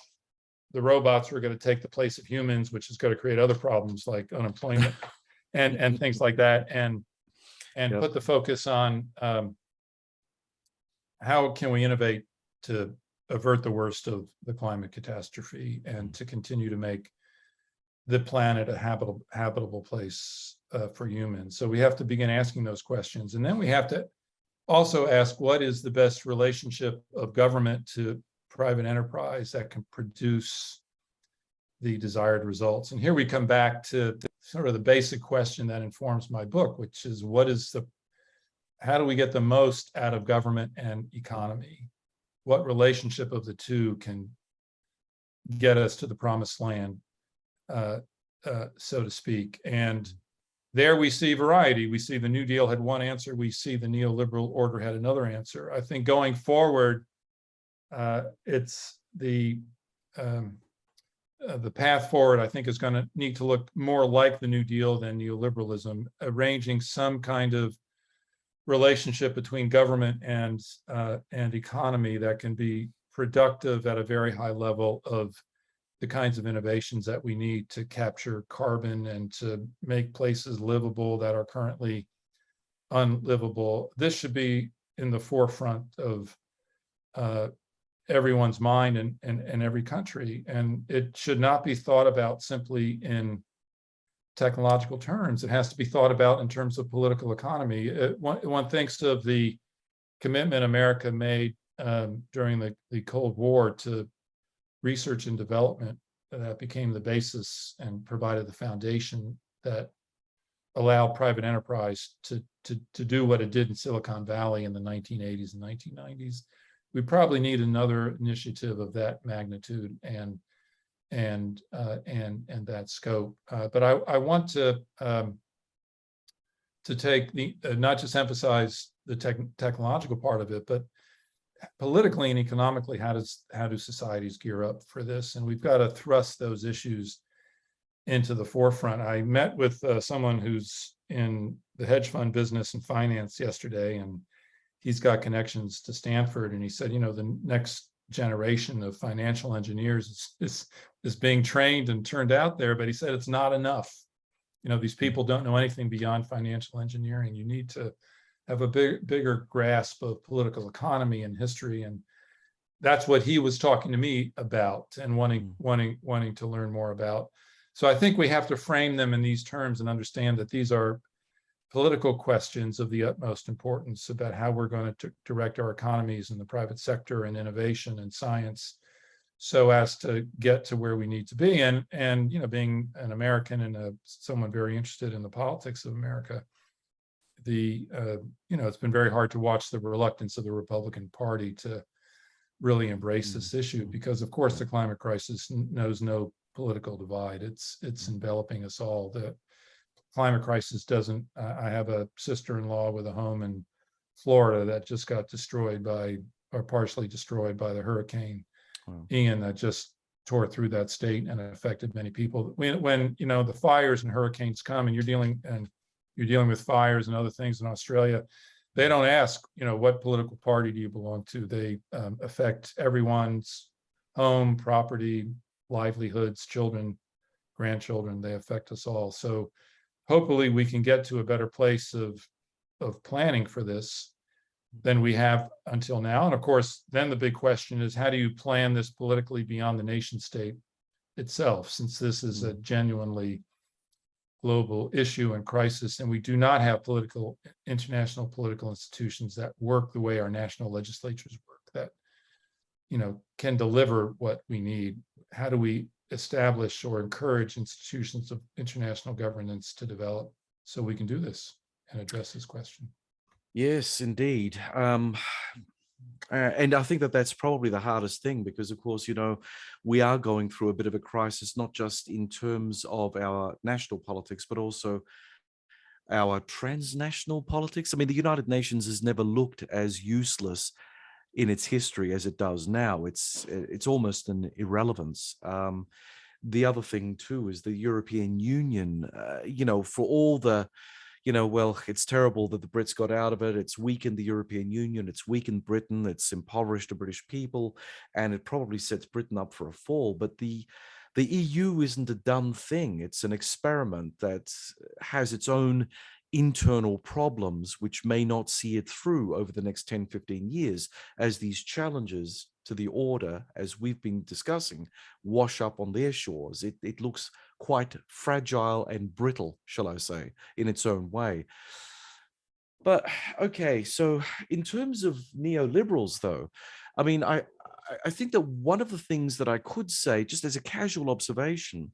the robots who are going to take the place of humans, which is going to create other problems like unemployment and things like that, and Yep. put the focus on how can we innovate to avert the worst of the climate catastrophe and to continue to make the planet a habitable place for humans. So we have to begin asking those questions. And then we have to also ask, what is the best relationship of government to private enterprise that can produce the desired results? And here we come back to sort of the basic question that informs my book, which is how do we get the most out of government and economy? What relationship of the two can get us to the promised land, so to speak? And there we see variety. We see the New Deal had one answer. We see the neoliberal order had another answer. I think going forward, it's the path forward, I think, is going to need to look more like the New Deal than neoliberalism, arranging some kind of relationship between government and economy that can be productive at a very high level of the kinds of innovations that we need to capture carbon and to make places livable that are currently unlivable. This should be in the forefront of everyone's mind and every country. And it should not be thought about simply in technological terms. It has to be thought about in terms of political economy. One thinks of the commitment America made during the Cold War to research and development that became the basis and provided the foundation that allowed private enterprise to do what it did in Silicon Valley in the 1980s and 1990s. We probably need another initiative of that magnitude and that scope. But I want to take the not just emphasize the technological part of it, but politically and economically, how do societies gear up for this? And we've got to thrust those issues into the forefront. I met with someone who's in the hedge fund business and finance yesterday, and he's got connections to Stanford. And he said, the next generation of financial engineers is being trained and turned out there, but he said it's not enough. These people don't know anything beyond financial engineering. You need to have a bigger grasp of political economy and history, and that's what he was talking to me about and wanting to learn more about. So I think we have to frame them in these terms and understand that these are political questions of the utmost importance about how we're going to direct our economies in the private sector and innovation and science, so as to get to where we need to be. And being an American and someone very interested in the politics of America, it's been very hard to watch the reluctance of the Republican Party to really embrace this issue, because of course the climate crisis knows no political divide. It's enveloping us all. The climate crisis doesn't. I have a sister-in-law with a home in Florida that just got partially destroyed by the Hurricane Ian that just tore through that state and affected many people. When the fires and hurricanes come, and you're dealing with fires and other things in Australia, they don't ask, what political party do you belong to? They affect everyone's home, property, livelihoods, children, grandchildren. They affect us all. So hopefully we can get to a better place of planning for this than we have until now. And of course, then the big question is, how do you plan this politically beyond the nation state itself, since this is a genuinely global issue and crisis, and we do not have international political institutions that work the way our national legislatures work, that can deliver what we need. How do we establish or encourage institutions of international governance to develop so we can do this and address this question? Yes, indeed. And I think that's probably the hardest thing, because of course, we are going through a bit of a crisis, not just in terms of our national politics, but also our transnational politics. I mean, the United Nations has never looked as useless in its history as it does now. It's almost an irrelevance. the other thing too is the European Union, for all the, well, it's terrible that the Brits got out of it. It's weakened the European Union. It's weakened Britain. It's impoverished the British people, and it probably sets Britain up for a fall. But the EU isn't a done thing. It's an experiment that has its own internal problems, which may not see it through over the next 10, 15 years as these challenges to the order, as we've been discussing, wash up on their shores. It looks quite fragile and brittle, shall I say, in its own way. But okay, so in terms of neoliberals, though, I mean, I think that one of the things that I could say, just as a casual observation,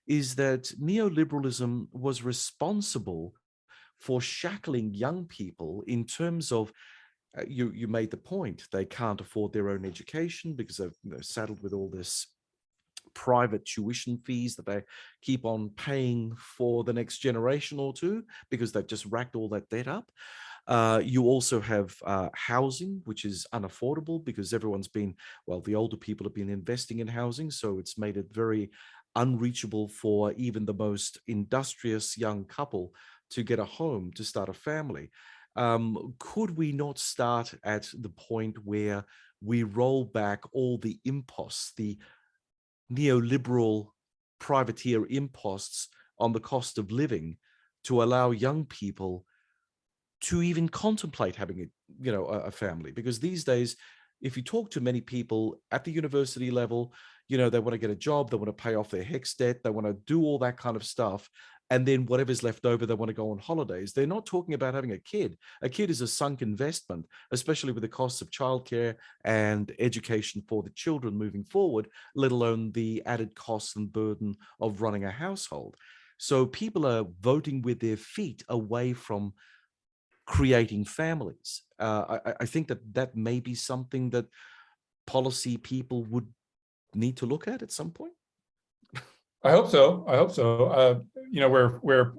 is that neoliberalism was responsible for shackling young people in terms of, you made the point, they can't afford their own education because they're saddled with all this private tuition fees that they keep on paying for the next generation or two because they've just racked all that debt up. You also have housing, which is unaffordable because the older people have been investing in housing, so it's made it very unreachable for even the most industrious young couple to get a home, to start a family. Could we not start at the point where we roll back all the imposts, the neoliberal privateer imposts on the cost of living, to allow young people to even contemplate having a family? Because these days, if you talk to many people at the university level, they want to get a job, they want to pay off their HECS debt, they want to do all that kind of stuff. And then whatever's left over, they want to go on holidays. They're not talking about having a kid. A kid is a sunk investment, especially with the costs of childcare and education for the children moving forward, let alone the added costs and burden of running a household. So people are voting with their feet away from creating families. I think that may be something that policy people would need to look at some point. I hope so. Where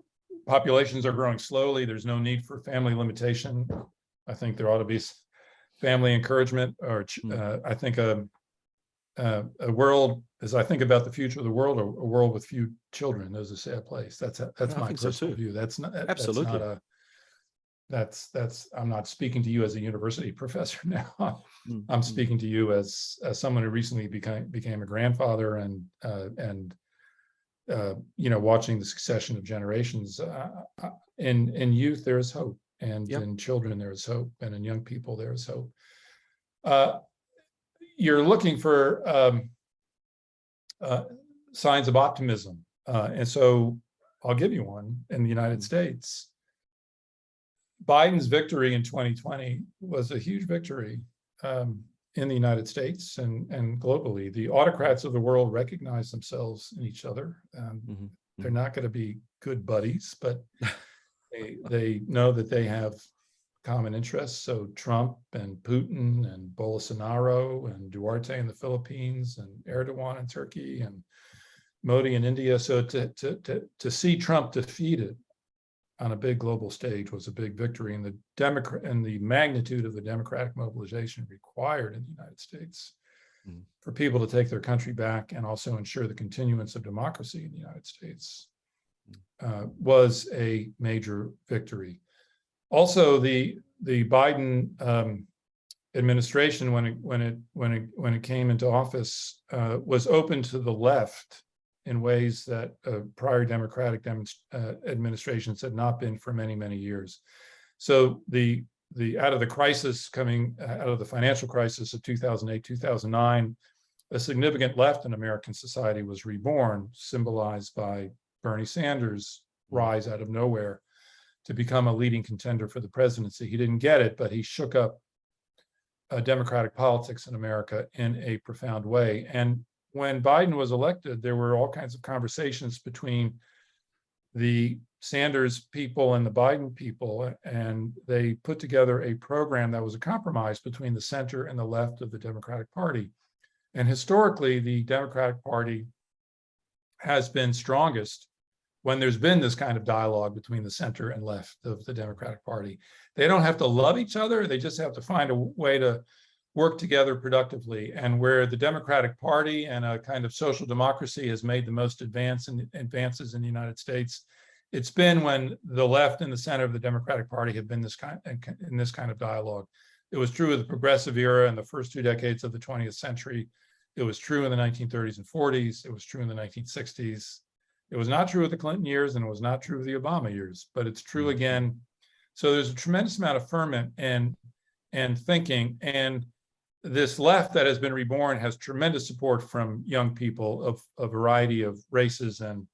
populations are growing slowly, there's no need for family limitation. I think there ought to be family encouragement, or I think a world, as I think about the future of the world, a world with few children is a sad place. That's my personal view. That's not absolutely. I'm not speaking to you as a university professor now. I'm speaking to you as someone who recently became a grandfather, and watching the succession of generations. In youth there is hope, and in children there is hope, and in young people there is hope. You're looking for signs of optimism, and so I'll give you one. In the United States, Biden's victory in 2020 was a huge victory in the United States and globally. The autocrats of the world recognize themselves in each other. They're not going to be good buddies, but they know that they have common interests. So Trump and Putin and Bolsonaro and Duarte in the Philippines and Erdogan in Turkey and Modi in India. So to see Trump defeated on a big global stage was a big victory, and the magnitude of the democratic mobilization required in the United States for people to take their country back and also ensure the continuance of democracy in the United States was a major victory. Also, the Biden administration, when it came into office, was open to the left in ways that prior Democratic administrations had not been for many, many years. So the out of the crisis, coming out of the financial crisis of 2008, 2009, a significant left in American society was reborn, symbolized by Bernie Sanders' rise out of nowhere to become a leading contender for the presidency. He didn't get it, but he shook up democratic politics in America in a profound way. And when Biden was elected, there were all kinds of conversations between the Sanders people and the Biden people, and they put together a program that was a compromise between the center and the left of the Democratic Party. And historically, the Democratic Party has been strongest when there's been this kind of dialogue between the center and left of the Democratic Party. They don't have to love each other. They just have to find a way to work together productively, and where the Democratic Party and a kind of social democracy has made the most advances in the United States, it's been when the left and the center of the Democratic Party have been in this kind of dialogue. It was true of the progressive era in the first 2 decades of the 20th century. It was true in the 1930s and 40s. It was true in the 1960s. It was not true of the Clinton years, and it was not true of the Obama years, but it's true again. So there's a tremendous amount of ferment and thinking, and this left that has been reborn has tremendous support from young people of a variety of races and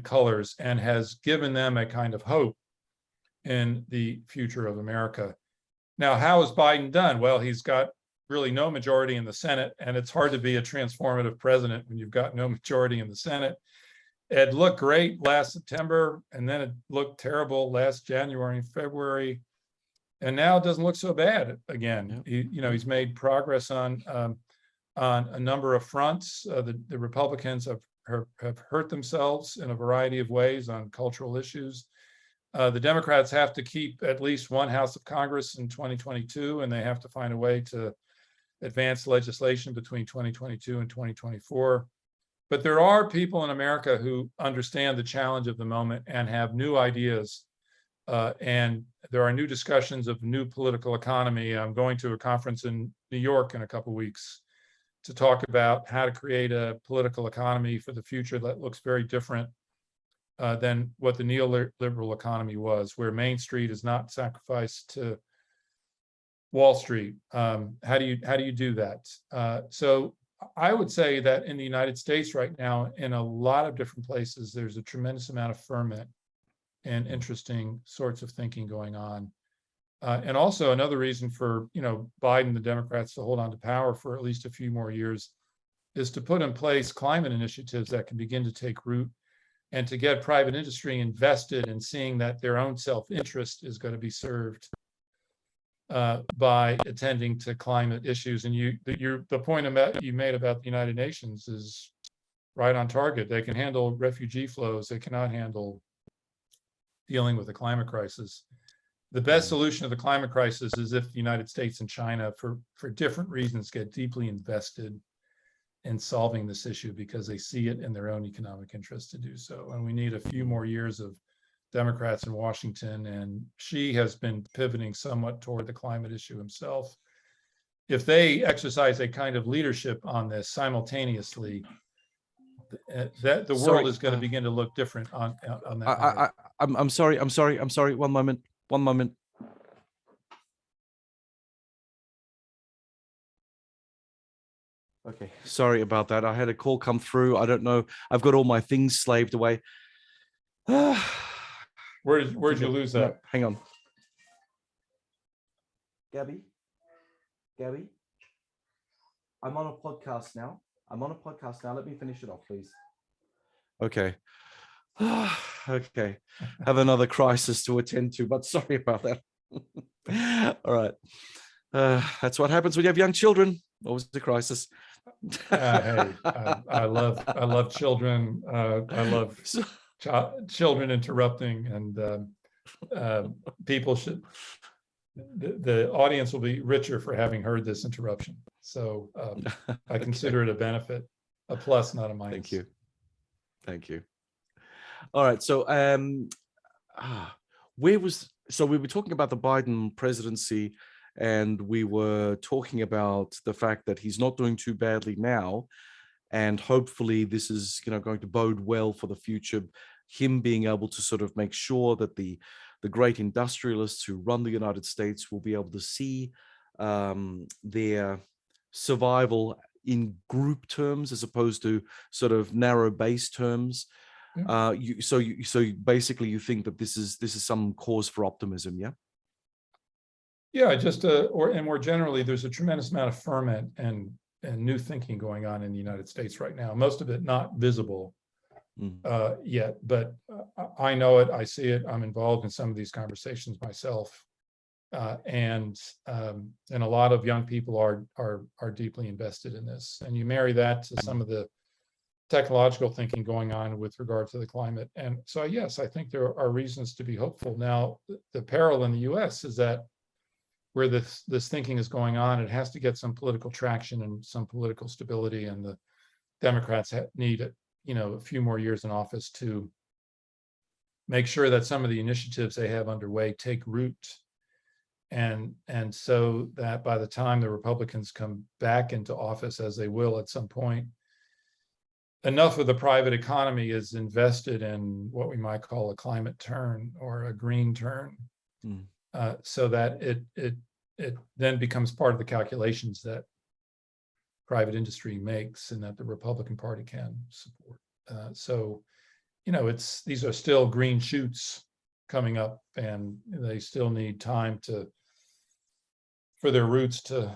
colors, and has given them a kind of hope in the future of America. Now, how has Biden done? Well, he's got really no majority in the Senate, and it's hard to be a transformative president when you've got no majority in the Senate. It looked great last September, and then it looked terrible last January and February, and now it doesn't look so bad again. He's made progress on a number of fronts. The Republicans have hurt themselves in a variety of ways on cultural issues. The Democrats have to keep at least one House of Congress in 2022, and they have to find a way to advance legislation between 2022 and 2024. But there are people in America who understand the challenge of the moment and have new ideas. And there are new discussions of new political economy. I'm going to a conference in New York in a couple of weeks to talk about how to create a political economy for the future that looks very different than what the neoliberal economy was, where Main Street is not sacrificed to Wall Street. How do you do that? So I would say that in the United States right now, in a lot of different places, there's a tremendous amount of ferment and interesting sorts of thinking going on. And also another reason for Biden, the Democrats, to hold on to power for at least a few more years is to put in place climate initiatives that can begin to take root, and to get private industry invested in seeing that their own self-interest is going to be served by attending to climate issues. And the point you made about the United Nations is right on target. They can handle refugee flows. They cannot handle dealing with the climate crisis. The best solution to the climate crisis is if the United States and China, for different reasons, get deeply invested in solving this issue, because they see it in their own economic interest to do so. And we need a few more years of Democrats in Washington, and Xi has been pivoting somewhat toward the climate issue himself. If they exercise a kind of leadership on this simultaneously, that the world is going to begin to look different on that. I'm sorry. One moment. Okay, sorry about that. I had a call come through. I don't know. I've got all my things slaved away. Where'd you lose that? No, hang on. Gabby, I'm on a podcast now. Let me finish it off, please. Okay. Okay. Have another crisis to attend to, but sorry about that. All right. That's what happens when you have young children. Always a crisis. Hey, I love children. I love children interrupting, and people should. The audience will be richer for having heard this interruption. So I consider it a benefit, a plus, not a minus. Thank you. All right. So we were talking about the Biden presidency, and we were talking about the fact that he's not doing too badly now, and hopefully this is going to bode well for the future. Him being able to sort of make sure that the great industrialists who run the United States will be able to see their survival in group terms as opposed to sort of narrow base terms. So basically you think that this is some cause for optimism, yeah? Yeah, and more generally, there's a tremendous amount of ferment and new thinking going on in the United States right now. Most of it not visible yet, but I know it, I see it, I'm involved in some of these conversations myself. And a lot of young people are deeply invested in this. And you marry that to some of the technological thinking going on with regard to the climate. And so, yes, I think there are reasons to be hopeful. Now, the peril in the US is that where this thinking is going on, it has to get some political traction and some political stability, and the Democrats need a few more years in office to make sure that some of the initiatives they have underway take root, and so that by the time the Republicans come back into office, as they will at some point, enough of the private economy is invested in what we might call a climate turn or a green turn, so that it then becomes part of the calculations that private industry makes and that the Republican Party can support. So, these are still green shoots coming up, and they still need time for their roots to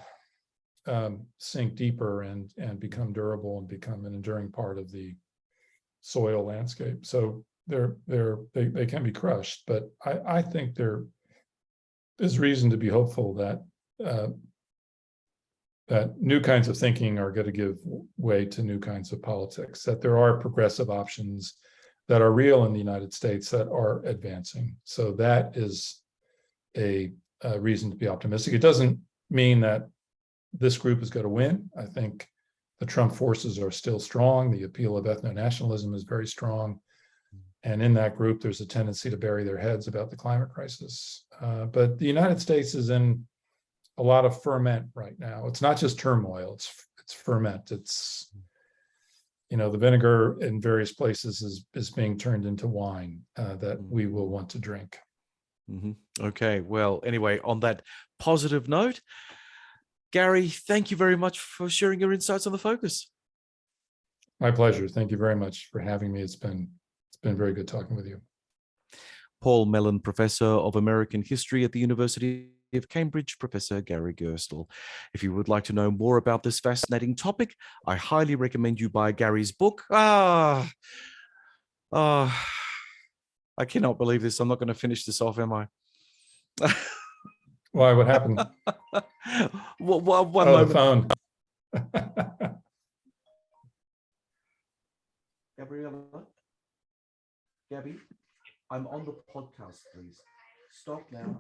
sink deeper and become durable and become an enduring part of the soil landscape. So they can be crushed, but I think there is reason to be hopeful that that new kinds of thinking are going to give way to new kinds of politics, that there are progressive options that are real in the United States that are advancing. So that is a reason to be optimistic. It doesn't mean that this group is going to win. I think the Trump forces are still strong. The appeal of ethno-nationalism is very strong. And in that group, there's a tendency to bury their heads about the climate crisis. But the United States is in a lot of ferment right now. It's not just turmoil, it's ferment. It's, the vinegar in various places is being turned into wine that we will want to drink. Okay, well, anyway, on that positive note, Gary, thank you very much for sharing your insights on the focus. My pleasure. Thank you very much for having me. It's been very good talking with you. Paul Mellon, Professor of American History at the University of Cambridge, Professor Gary Gerstle. If you would like to know more about this fascinating topic, I highly recommend you buy Gary's book. I cannot believe this. I'm not going to finish this off, am I? Why? What happened? One moment. The phone. Gabriella? Gabby? I'm on the podcast, please. Stop now.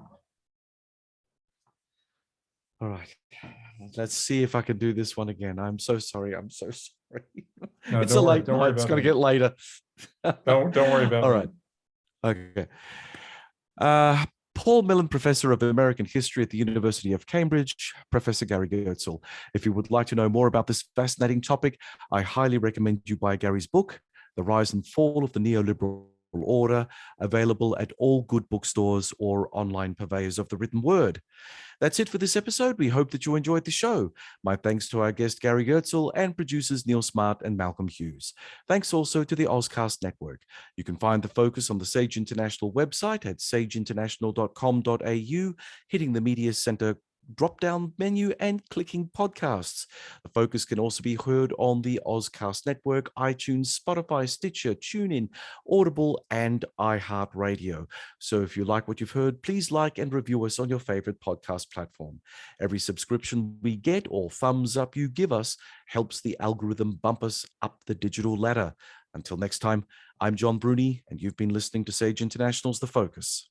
All right. Let's see if I can do this one again. I'm so sorry. I'm so sorry. No, it's a late don't night. worry It's about going to it. get later. Don't worry about it. All right. Okay. Paul Mellon, Professor of American History at the University of Cambridge, Professor Gary Gerstle. If you would like to know more about this fascinating topic, I highly recommend you buy Gary's book, The Rise and Fall of the Neoliberal Order, available at all good bookstores or online purveyors of the written word. That's it for this episode. We hope that you enjoyed the show. My thanks to our guest Gary Gerstle and producers Neil Smart and Malcolm Hughes. Thanks also to the Ozcast Network. You can find the focus on the Sage International website at sageinternational.com.au, hitting the Media Center drop-down menu and clicking podcasts. The focus can also be heard on the Ozcast Network, iTunes, Spotify, Stitcher, TuneIn, Audible, and iHeartRadio. So if you like what you've heard, please like and review us on your favorite podcast platform. Every subscription we get or thumbs up you give us helps the algorithm bump us up the digital ladder. Until next time, I'm John Bruni, and you've been listening to Sage International's The Focus.